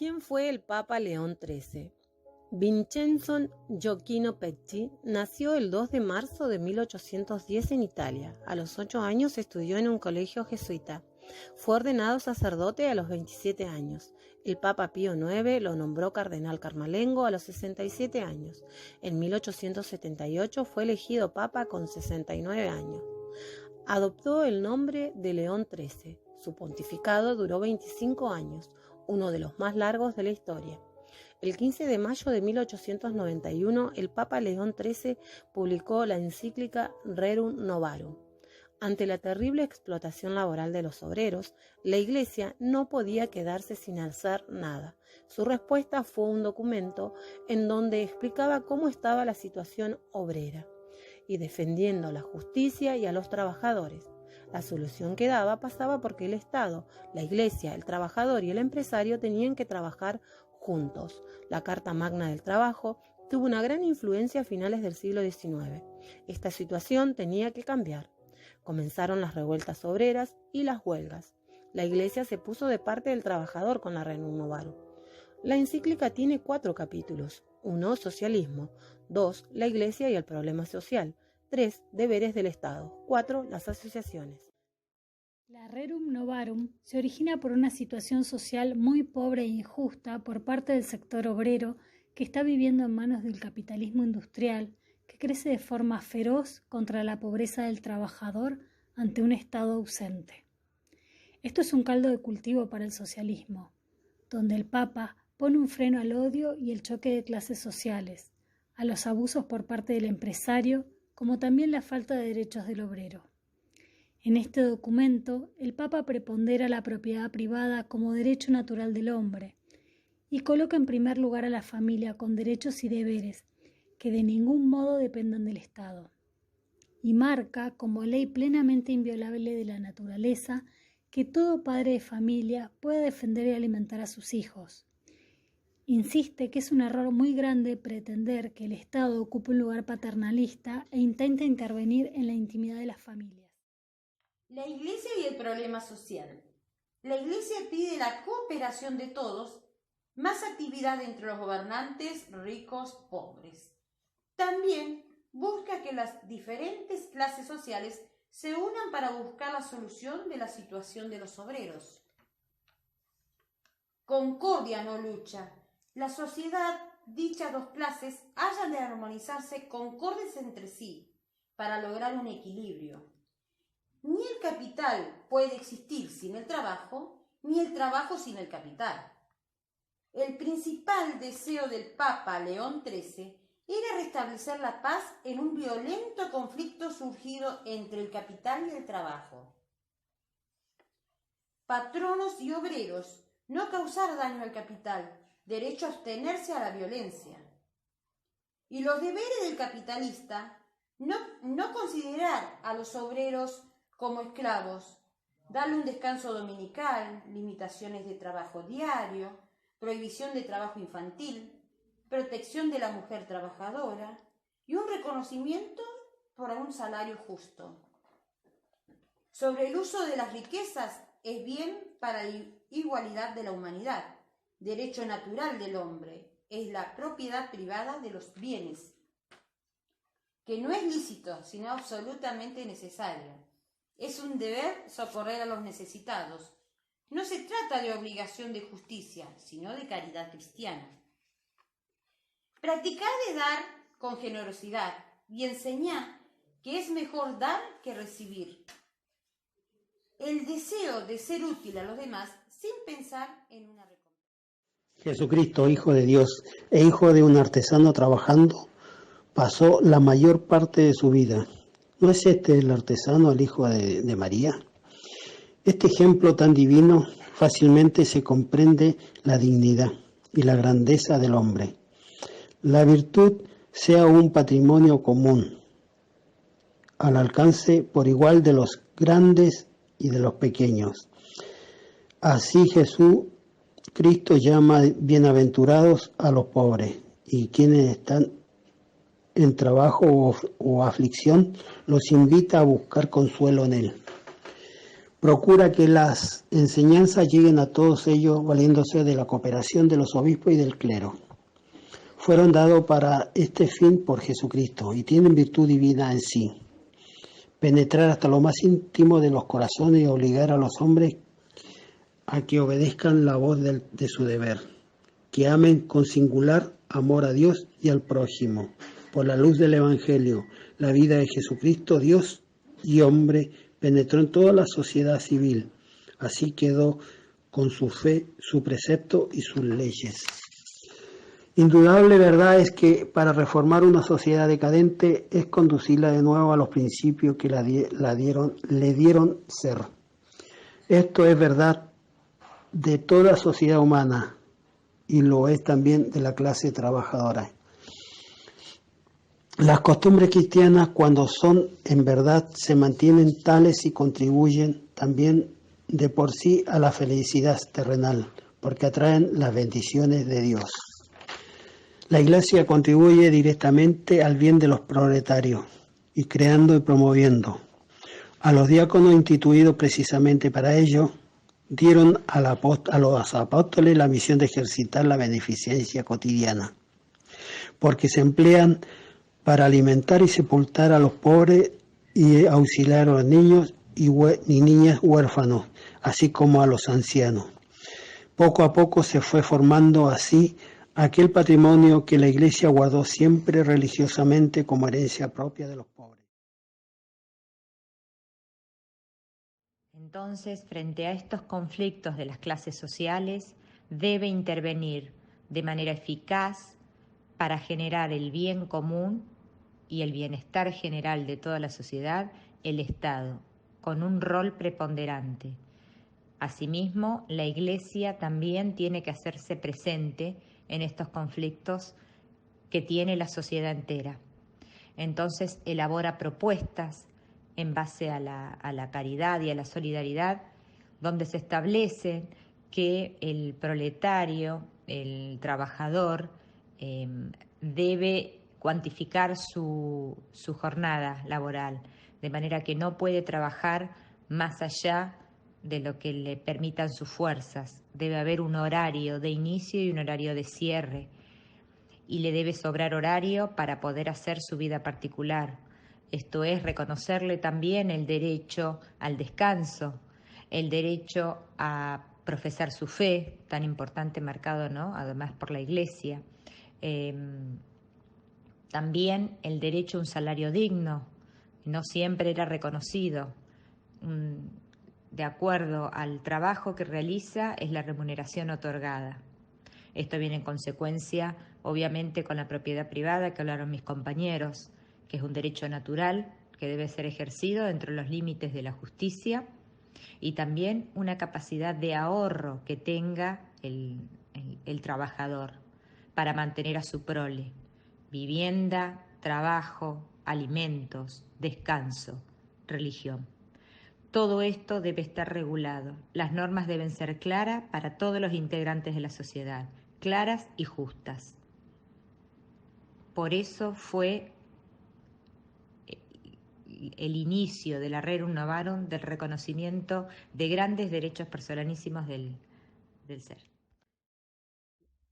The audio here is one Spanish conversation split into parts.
¿Quién fue el Papa León XIII? Vincenzo Gioacchino Pecci nació el 2 de marzo de 1810 en Italia. A los 8 años estudió en un colegio jesuita. Fue ordenado sacerdote a los 27 años. El Papa Pío IX lo nombró cardenal carmalengo a los 67 años. En 1878 fue elegido Papa con 69 años. Adoptó el nombre de León XIII. Su pontificado duró 25 años, uno de los más largos de la historia. El 15 de mayo de 1891, el Papa León XIII publicó la encíclica Rerum Novarum. Ante la terrible explotación laboral de los obreros, la Iglesia no podía quedarse sin hacer nada. Su respuesta fue un documento en donde explicaba cómo estaba la situación obrera y defendiendo la justicia y a los trabajadores. La solución que daba pasaba porque el Estado, la Iglesia, el trabajador y el empresario tenían que trabajar juntos. La Carta Magna del Trabajo tuvo una gran influencia a finales del siglo XIX. Esta situación tenía que cambiar. Comenzaron las revueltas obreras y las huelgas. La Iglesia se puso de parte del trabajador con la Rerum Novarum. La encíclica tiene 4 capítulos. 1. Socialismo. 2. La Iglesia y el problema social. 3. Deberes del Estado. 4. Las asociaciones. La Rerum Novarum se origina por una situación social muy pobre e injusta por parte del sector obrero que está viviendo en manos del capitalismo industrial, que crece de forma feroz contra la pobreza del trabajador ante un Estado ausente. Esto es un caldo de cultivo para el socialismo, donde el Papa pone un freno al odio y el choque de clases sociales, a los abusos por parte del empresario, como también la falta de derechos del obrero. En este documento, el Papa prepondera la propiedad privada como derecho natural del hombre y coloca en primer lugar a la familia con derechos y deberes que de ningún modo dependan del Estado, y marca como ley plenamente inviolable de la naturaleza que todo padre de familia pueda defender y alimentar a sus hijos. Insiste que es un error muy grande pretender que el Estado ocupe un lugar paternalista e intente intervenir en la intimidad de las familias. La Iglesia y el problema social. La Iglesia pide la cooperación de todos, más actividad entre los gobernantes, ricos, pobres. También busca que las diferentes clases sociales se unan para buscar la solución de la situación de los obreros. Concordia, no lucha. La sociedad, dichas dos clases, hayan de armonizarse concordes entre sí para lograr un equilibrio. Ni el capital puede existir sin el trabajo, ni el trabajo sin el capital. El principal deseo del Papa León XIII era restablecer la paz en un violento conflicto surgido entre el capital y el trabajo. Patronos y obreros, no causar daño al capital, derecho a abstenerse a la violencia. Y los deberes del capitalista, no considerar a los obreros como esclavos, darle un descanso dominical, limitaciones de trabajo diario, prohibición de trabajo infantil, protección de la mujer trabajadora y un reconocimiento por un salario justo. Sobre el uso de las riquezas es bien para la igualdad de la humanidad, derecho natural del hombre, es la propiedad privada de los bienes, que no es lícito, sino absolutamente necesario. Es un deber socorrer a los necesitados. No se trata de obligación de justicia, sino de caridad cristiana. Practicar de dar con generosidad y enseñar que es mejor dar que recibir. El deseo de ser útil a los demás sin pensar en una recompensa. Jesucristo, Hijo de Dios e hijo de un artesano trabajando, pasó la mayor parte de su vida. ¿No es este el artesano, el hijo de María? Este ejemplo tan divino fácilmente se comprende la dignidad y la grandeza del hombre. La virtud sea un patrimonio común, al alcance por igual de los grandes y de los pequeños. Así Cristo llama bienaventurados a los pobres, y quienes están en trabajo o aflicción los invita a buscar consuelo en Él. Procura que las enseñanzas lleguen a todos ellos valiéndose de la cooperación de los obispos y del clero. Fueron dados para este fin por Jesucristo y tienen virtud divina en sí. Penetrar hasta lo más íntimo de los corazones y obligar a los hombres a que obedezcan la voz de su deber, que amen con singular amor a Dios y al prójimo. Por la luz del Evangelio, la vida de Jesucristo, Dios y hombre, penetró en toda la sociedad civil. Así quedó con su fe, su precepto y sus leyes. Indudable verdad es que para reformar una sociedad decadente es conducirla de nuevo a los principios que le dieron ser. Esto es verdad de toda sociedad humana y lo es también de la clase trabajadora. Las costumbres cristianas, cuando son en verdad, se mantienen tales y contribuyen también de por sí a la felicidad terrenal, porque atraen las bendiciones de Dios. La Iglesia contribuye directamente al bien de los proletarios y creando y promoviendo. A los diáconos instituidos precisamente para ello, dieron a los apóstoles la misión de ejercitar la beneficencia cotidiana, porque se emplean para alimentar y sepultar a los pobres y auxiliar a los niños y niñas huérfanos, así como a los ancianos. Poco a poco se fue formando así aquel patrimonio que la Iglesia guardó siempre religiosamente como herencia propia de los pobres. Entonces, frente a estos conflictos de las clases sociales, debe intervenir de manera eficaz para generar el bien común y el bienestar general de toda la sociedad, el Estado, con un rol preponderante. Asimismo, la Iglesia también tiene que hacerse presente en estos conflictos que tiene la sociedad entera. Entonces, elabora propuestas en base a la caridad y a la solidaridad, donde se establece que el proletario, el trabajador, debe cuantificar su jornada laboral, de manera que no puede trabajar más allá de lo que le permitan sus fuerzas. Debe haber un horario de inicio y un horario de cierre, y le debe sobrar horario para poder hacer su vida particular. Esto es, reconocerle también el derecho al descanso, el derecho a profesar su fe, tan importante, marcado, ¿no?, además por la Iglesia. También el derecho a un salario digno, no siempre era reconocido. De acuerdo al trabajo que realiza, es la remuneración otorgada. Esto viene en consecuencia, obviamente, con la propiedad privada que hablaron mis compañeros, que es un derecho natural que debe ser ejercido dentro de los límites de la justicia, y también una capacidad de ahorro que tenga el trabajador para mantener a su prole: vivienda, trabajo, alimentos, descanso, religión. Todo esto debe estar regulado. Las normas deben ser claras para todos los integrantes de la sociedad, claras y justas. Por eso fue el inicio de la Rerum Novarum, del reconocimiento de grandes derechos personalísimos del ser.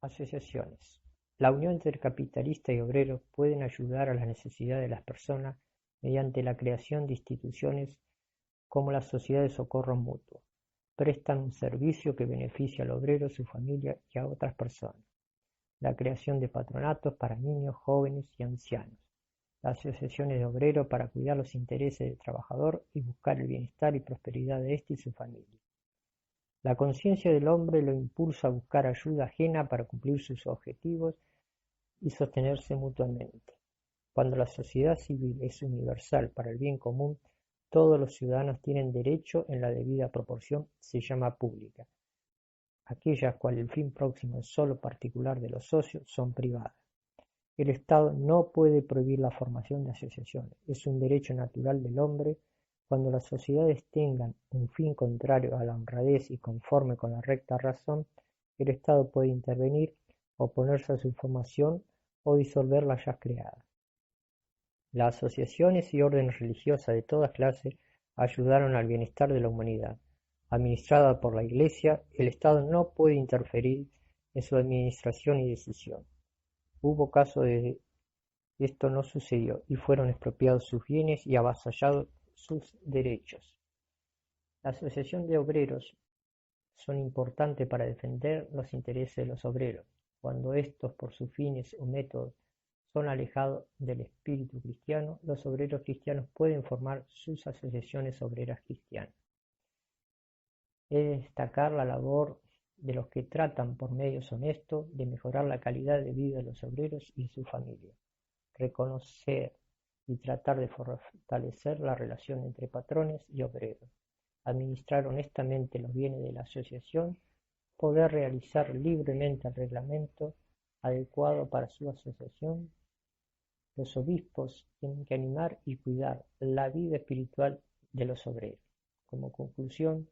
Asociaciones. La unión entre capitalistas y obreros pueden ayudar a las necesidades de las personas mediante la creación de instituciones como la Sociedad de Socorro Mutuo. Prestan un servicio que beneficia al obrero, su familia y a otras personas. La creación de patronatos para niños, jóvenes y ancianos. Las asociaciones de obreros para cuidar los intereses del trabajador y buscar el bienestar y prosperidad de éste y su familia. La conciencia del hombre lo impulsa a buscar ayuda ajena para cumplir sus objetivos y sostenerse mutuamente. Cuando la sociedad civil es universal para el bien común, todos los ciudadanos tienen derecho en la debida proporción, se llama pública. Aquellas cuales el fin próximo es solo particular de los socios son privadas. El Estado no puede prohibir la formación de asociaciones, es un derecho natural del hombre. Cuando las sociedades tengan un fin contrario a la honradez y conforme con la recta razón, el Estado puede intervenir, oponerse a su formación o disolver las ya creadas. Las asociaciones y órdenes religiosas de todas clases ayudaron al bienestar de la humanidad. Administrada por la Iglesia, el Estado no puede interferir en su administración y decisión. Hubo casos de esto no sucedió y fueron expropiados sus bienes y avasallados sus derechos. La asociación de obreros son importantes para defender los intereses de los obreros, cuando estos por sus fines o métodos son alejados del espíritu cristiano. Los obreros cristianos pueden formar sus asociaciones obreras cristianas. He de destacar la labor de los que tratan por medios honestos de mejorar la calidad de vida de los obreros y de su familia, reconocer y tratar de fortalecer la relación entre patrones y obreros, administrar honestamente los bienes de la asociación, poder realizar libremente el reglamento adecuado para su asociación. Los obispos tienen que animar y cuidar la vida espiritual de los obreros. Como conclusión,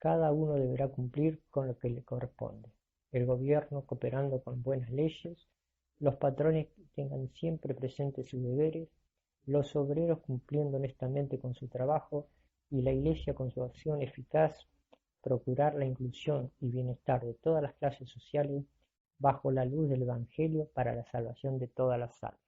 cada uno deberá cumplir con lo que le corresponde. El gobierno cooperando con buenas leyes, los patrones tengan siempre presentes sus deberes, los obreros cumpliendo honestamente con su trabajo y la Iglesia con su acción eficaz, procurar la inclusión y bienestar de todas las clases sociales bajo la luz del Evangelio para la salvación de todas las almas.